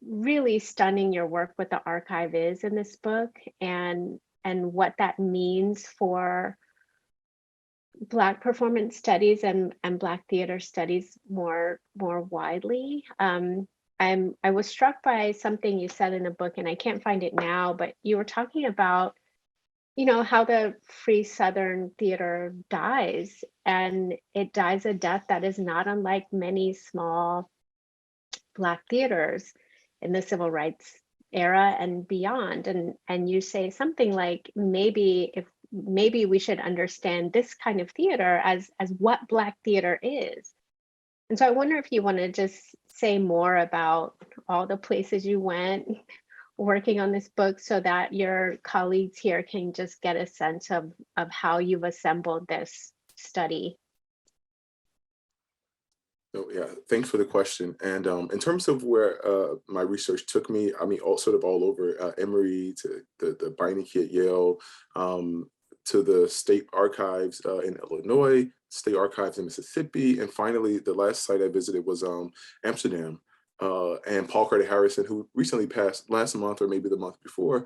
really stunning your work with the archive is in this book, and what that means for Black performance studies and Black theater studies more widely. I was struck by something you said in the book, and I can't find it now, but you were talking about, how the Free Southern theater dies, and it dies a death that is not unlike many small Black theaters in the civil rights era and beyond. And you say something like, maybe we should understand this kind of theater as what Black theater is. And so I wonder if you want to just say more about all the places you went working on this book, so that your colleagues here can just get a sense of how you've assembled this study. So yeah, thanks for the question. And in terms of where my research took me, I mean, all over, Emory, to the Beinecke at Yale, to the state archives in Illinois, state archives in Mississippi, and finally, the last site I visited was Amsterdam. And Paul Carter Harrison, who recently passed last month or maybe the month before,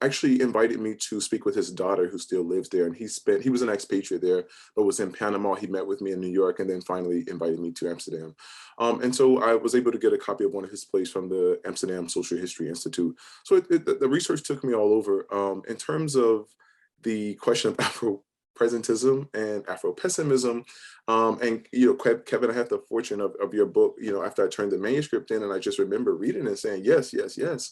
actually invited me to speak with his daughter, who still lives there. And he was an expatriate there, but was in Panama. He met with me in New York, and then finally invited me to Amsterdam. And so I was able to get a copy of one of his plays from the Amsterdam Social History Institute. So the research took me all over. In terms of the question of Afro-Presentism and Afro-pessimism, and Kevin, I had the fortune of your book, after I turned the manuscript in, and I just remember reading and saying, yes, yes, yes.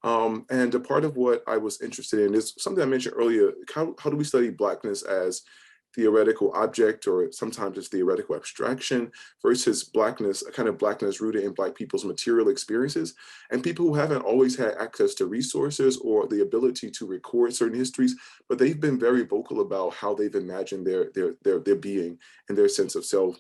And a part of what I was interested in is something I mentioned earlier. How do we study Blackness as theoretical object, or sometimes it's theoretical abstraction, versus Blackness, a kind of Blackness rooted in Black people's material experiences, and people who haven't always had access to resources or the ability to record certain histories, but they've been very vocal about how they've imagined their being and their sense of self.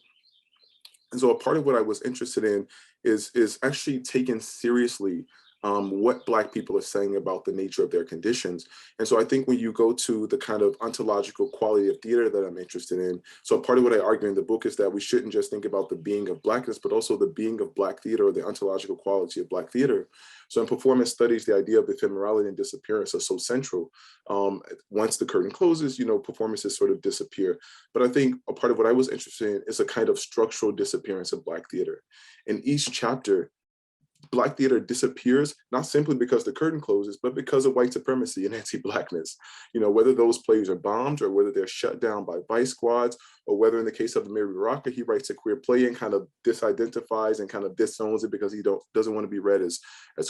And so a part of what I was interested in is actually taking seriously what Black people are saying about the nature of their conditions. And so I think when you go to the kind of ontological quality of theater that I'm interested in, so part of what I argue in the book is that we shouldn't just think about the being of Blackness, but also the being of Black theater, or the ontological quality of Black theater. So in performance studies, the idea of ephemerality and disappearance are so central. Once the curtain closes, performances sort of disappear. But I think a part of what I was interested in is a kind of structural disappearance of Black theater. In each chapter, Black theater disappears, not simply because the curtain closes, but because of white supremacy and anti-Blackness. Whether those plays are bombed, or whether they're shut down by vice squads, or whether in the case of Mary Rocker, he writes a queer play and kind of disidentifies and kind of disowns it because he doesn't want to be read as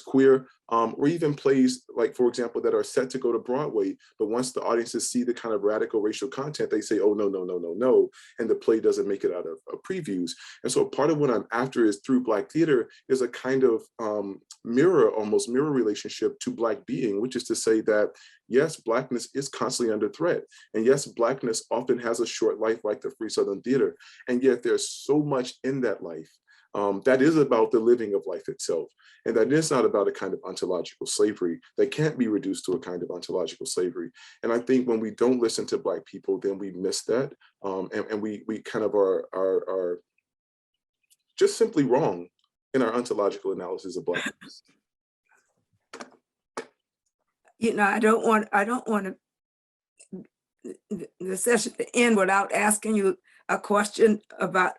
queer, or even plays, like, for example, that are set to go to Broadway, but once the audiences see the kind of radical racial content, they say, oh, no, no, no, no, no, and the play doesn't make it out of previews. And so part of what I'm after is, through Black theater, is a kind of almost mirror relationship to Black being, which is to say that, yes, Blackness is constantly under threat. And yes, Blackness often has a short life, like the Free Southern theater. And yet there's so much in that life that is about the living of life itself. And that is not about a kind of ontological slavery that can't be reduced to a kind of ontological slavery. And I think when we don't listen to Black people, then we miss that. And we kind of are just simply wrong in our ontological analysis of Blackness. You know, I don't want the session to end without asking you a question about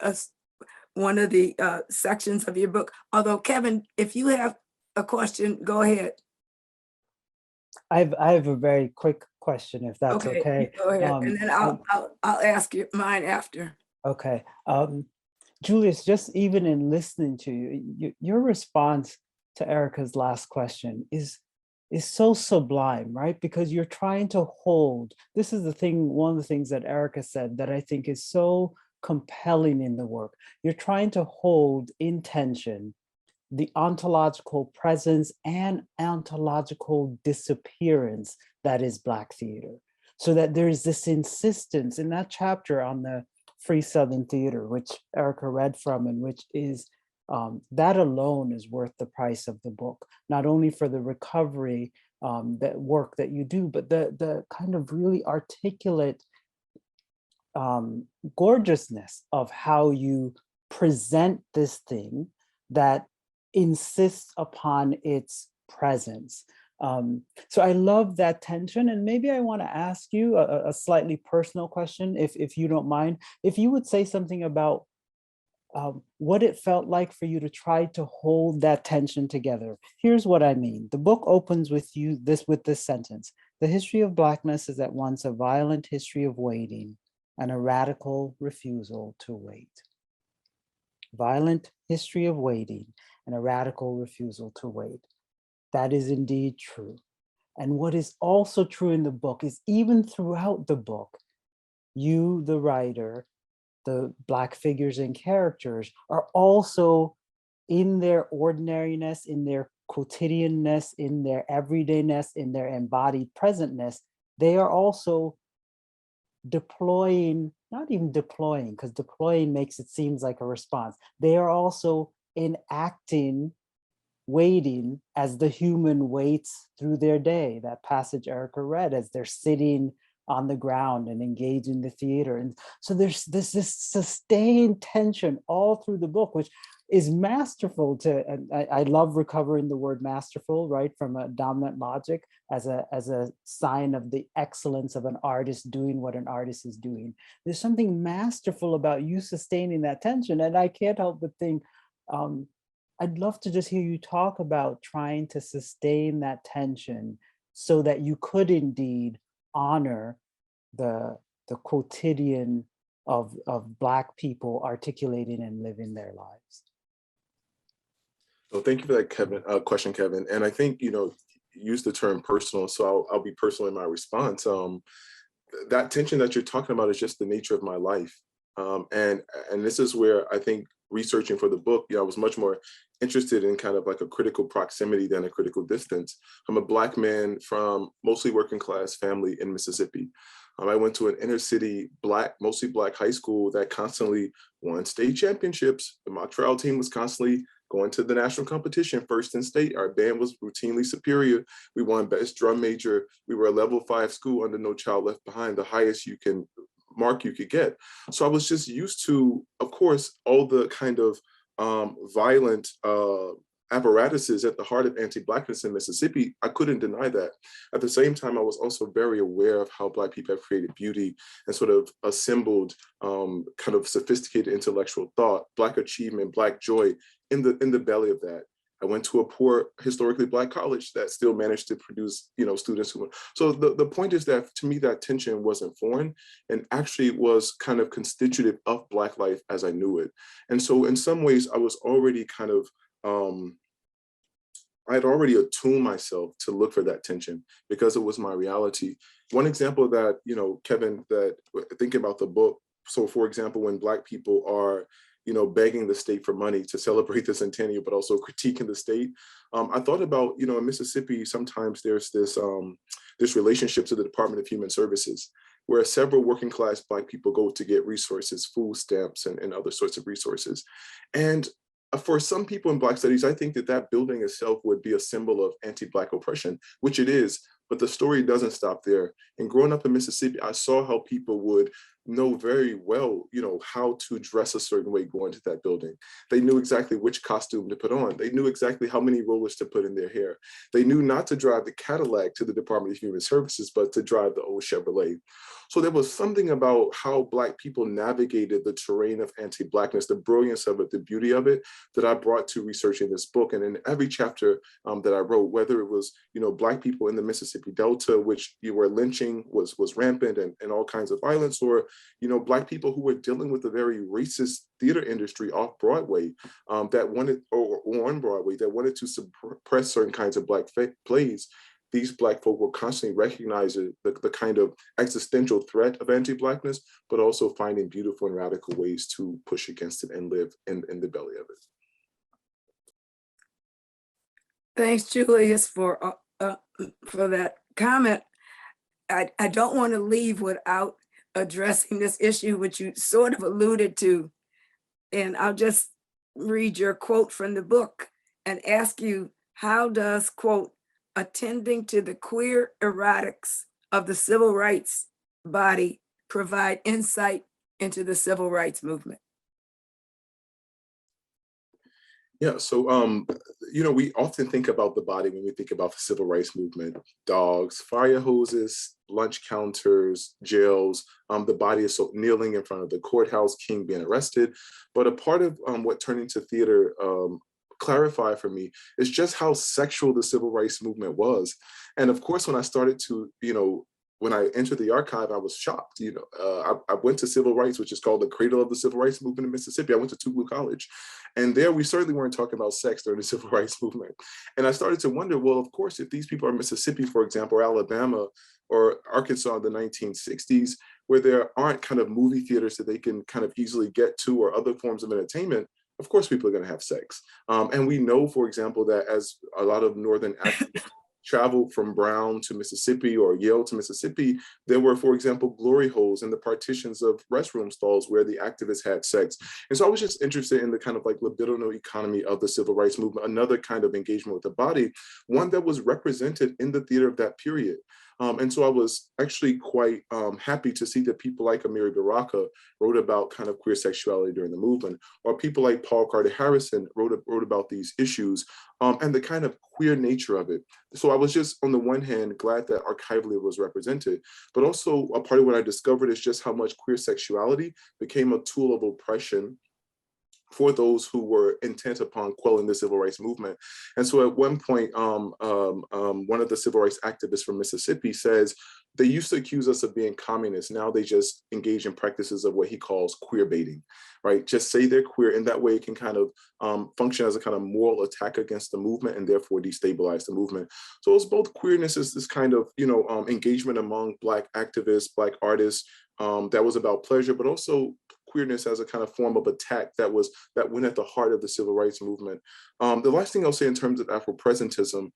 one of the sections of your book. Although, Kevin, if you have a question, go ahead. I have a very quick question, if that's okay. Go ahead, and then I'll ask you mine after. Okay. Julius, just even in listening to you, your response to Erica's last question is so sublime, right? Because you're trying to hold, this is the thing, one of the things that Erica said that I think is so compelling in the work. You're trying to hold in tension the ontological presence and ontological disappearance that is Black theater. So that there is this insistence in that chapter on the Free Southern Theater, which Erica read from, and which is, that alone is worth the price of the book, not only for the recovery, that work that you do, but the kind of really articulate gorgeousness of how you present this thing that insists upon its presence. So I love that tension, and maybe I want to ask you a slightly personal question, if you don't mind, if you would say something about what it felt like for you to try to hold that tension together. Here's what I mean. The book opens with this sentence: the history of Blackness is at once a violent history of waiting and a radical refusal to wait. Violent history of waiting and a radical refusal to wait. That is indeed true. And what is also true in the book is, even throughout the book, you, the writer, the Black figures and characters are also, in their ordinariness, in their quotidianness, in their everydayness, in their embodied presentness, they are also deploying, not even deploying, because deploying makes it seem like a response. They are also enacting waiting as the human waits through their day. That passage Erica read, as they're sitting on the ground and engaged in the theater. And so there's this sustained tension all through the book, which is masterful and I love recovering the word masterful, right, from a dominant logic as a sign of the excellence of an artist doing what an artist is doing. There's something masterful about you sustaining that tension. And I can't help but think, I'd love to just hear you talk about trying to sustain that tension so that you could indeed honor the quotidian of Black people articulating and living their lives. Well, thank you for that, question, Kevin. And I think, use the term personal, so I'll be personal in my response. That tension that you're talking about is just the nature of my life. And this is where I think, researching for the book, I was much more interested in kind of like a critical proximity than a critical distance. I'm a Black man from mostly working class family in Mississippi. I went to an inner city mostly Black high school that constantly won state championships. The mock trial team was constantly going to the national competition, first in state. Our band was routinely superior. We won best drum major. We were a level 5 school under No Child Left Behind, the highest mark you could get. So I was just used to, of course, all the kind of violent apparatuses at the heart of anti-Blackness in Mississippi. I couldn't deny that. At the same time, I was also very aware of how Black people have created beauty and sort of assembled kind of sophisticated intellectual thought, Black achievement, Black joy in the belly of that. I went to a poor, historically Black college that still managed to produce, students who. So the point is that, to me, that tension wasn't foreign, and actually was kind of constitutive of Black life as I knew it. And so, in some ways, I was already kind of, I had already attuned myself to look for that tension because it was my reality. One example that, Kevin, that thinking about the book. So, for example, when Black people are begging the state for money to celebrate the centennial, but also critiquing the state. I thought about, in Mississippi, sometimes there's this relationship to the Department of Human Services, where several working class Black people go to get resources, food stamps, and other sorts of resources. And for some people in Black studies, I think that that building itself would be a symbol of anti-Black oppression, which it is, but the story doesn't stop there. And growing up in Mississippi, I saw how people would know very well, how to dress a certain way going to that building. They knew exactly which costume to put on. They knew exactly how many rollers to put in their hair. They knew not to drive the Cadillac to the Department of Human Services, but to drive the old Chevrolet. So there was something about how Black people navigated the terrain of anti-Blackness, the brilliance of it, the beauty of it, that I brought to researching this book. And in every chapter that I wrote, whether it was, Black people in the Mississippi Delta, which where lynching was rampant and all kinds of violence, or Black people who were dealing with a very racist theater industry off Broadway that wanted, or on Broadway, that wanted to suppress certain kinds of Black plays. These Black folk will constantly recognize the kind of existential threat of anti-Blackness, but also finding beautiful and radical ways to push against it and live in the belly of it. Thanks, Julius, for that comment. I don't want to leave without addressing this issue, which you sort of alluded to. And I'll just read your quote from the book and ask you, how does, quote, attending to the queer erotics of the civil rights body provide insight into the civil rights movement? Yeah, so, we often think about the body when we think about the civil rights movement: dogs, fire hoses, lunch counters, jails. The body is so kneeling in front of the courthouse, King being arrested. But a part of what turning to theater clarified for me is just how sexual the civil rights movement was. And of course, when I started to, when I entered the archive, I was shocked. I went to civil rights, which is called the cradle of the civil rights movement in Mississippi. I went to Tougaloo College. And there we certainly weren't talking about sex during the civil rights movement. And I started to wonder, well, of course, if these people are in Mississippi, for example, or Alabama or Arkansas in the 1960s, where there aren't kind of movie theaters that they can kind of easily get to or other forms of entertainment, of course, people are going to have sex. And we know, for example, that as a lot of Northern activists traveled from Brown to Mississippi or Yale to Mississippi, there were, for example, glory holes in the partitions of restroom stalls where the activists had sex. And so I was just interested in the kind of like libidinal economy of the civil rights movement, another kind of engagement with the body, one that was represented in the theater of that period. And so I was actually quite happy to see that people like Emerita wrote about kind of queer sexuality during the movement, or people like Paul Carter Harrison wrote about these issues and the kind of queer nature of it. So I was just, on the one hand, glad that archivally it was represented, but also a part of what I discovered is just how much queer sexuality became a tool of oppression for those who were intent upon quelling the civil rights movement. And so at one point, one of the civil rights activists from Mississippi says, they used to accuse us of being communists. Now they just engage in practices of what he calls queer baiting, right? Just say they're queer, and that way it can kind of function as a kind of moral attack against the movement and therefore destabilize the movement. So it's both queerness as this kind of, engagement among Black activists, Black artists, that was about pleasure, but also queerness as a kind of form of attack that went at the heart of the civil rights movement. The last thing I'll say in terms of Afro-Presentism,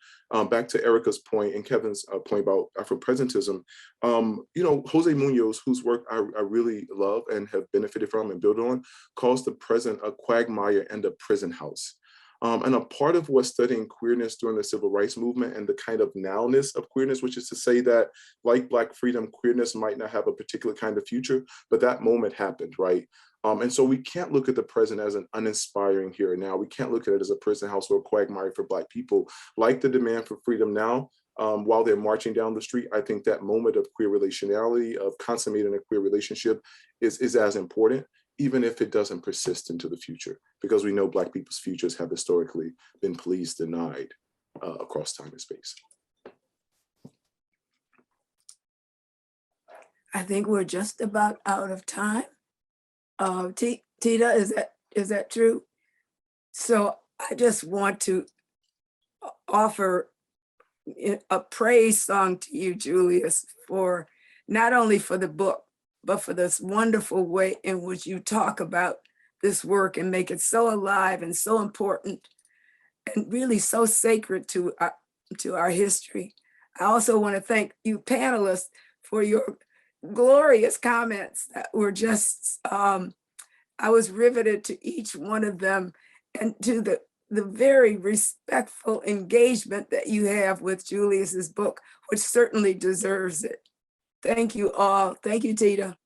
back to Erica's point and Kevin's point about Afro-Presentism, Jose Munoz, whose work I really love and have benefited from and built on, calls the present a quagmire and a prison house. And a part of what studying queerness during the civil rights movement and the kind of nowness of queerness, which is to say that, like Black freedom, queerness might not have a particular kind of future, but that moment happened, right? And so we can't look at the present as an uninspiring here and now. We can't look at it as a prison house or a quagmire for Black people. Like the demand for freedom now, while they're marching down the street, I think that moment of queer relationality, of consummating a queer relationship is as important, even if it doesn't persist into the future, because we know Black people's futures have historically been police denied across time and space. I think we're just about out of time. Tita, is that true? So I just want to offer a praise song to you, Julius, for not only for the book, but for this wonderful way in which you talk about this work and make it so alive and so important and really so sacred to our history. I also want to thank you panelists for your glorious comments that were just, I was riveted to each one of them. and to the very respectful engagement that you have with Julius's book, which certainly deserves it. Thank you all. Thank you, Tita.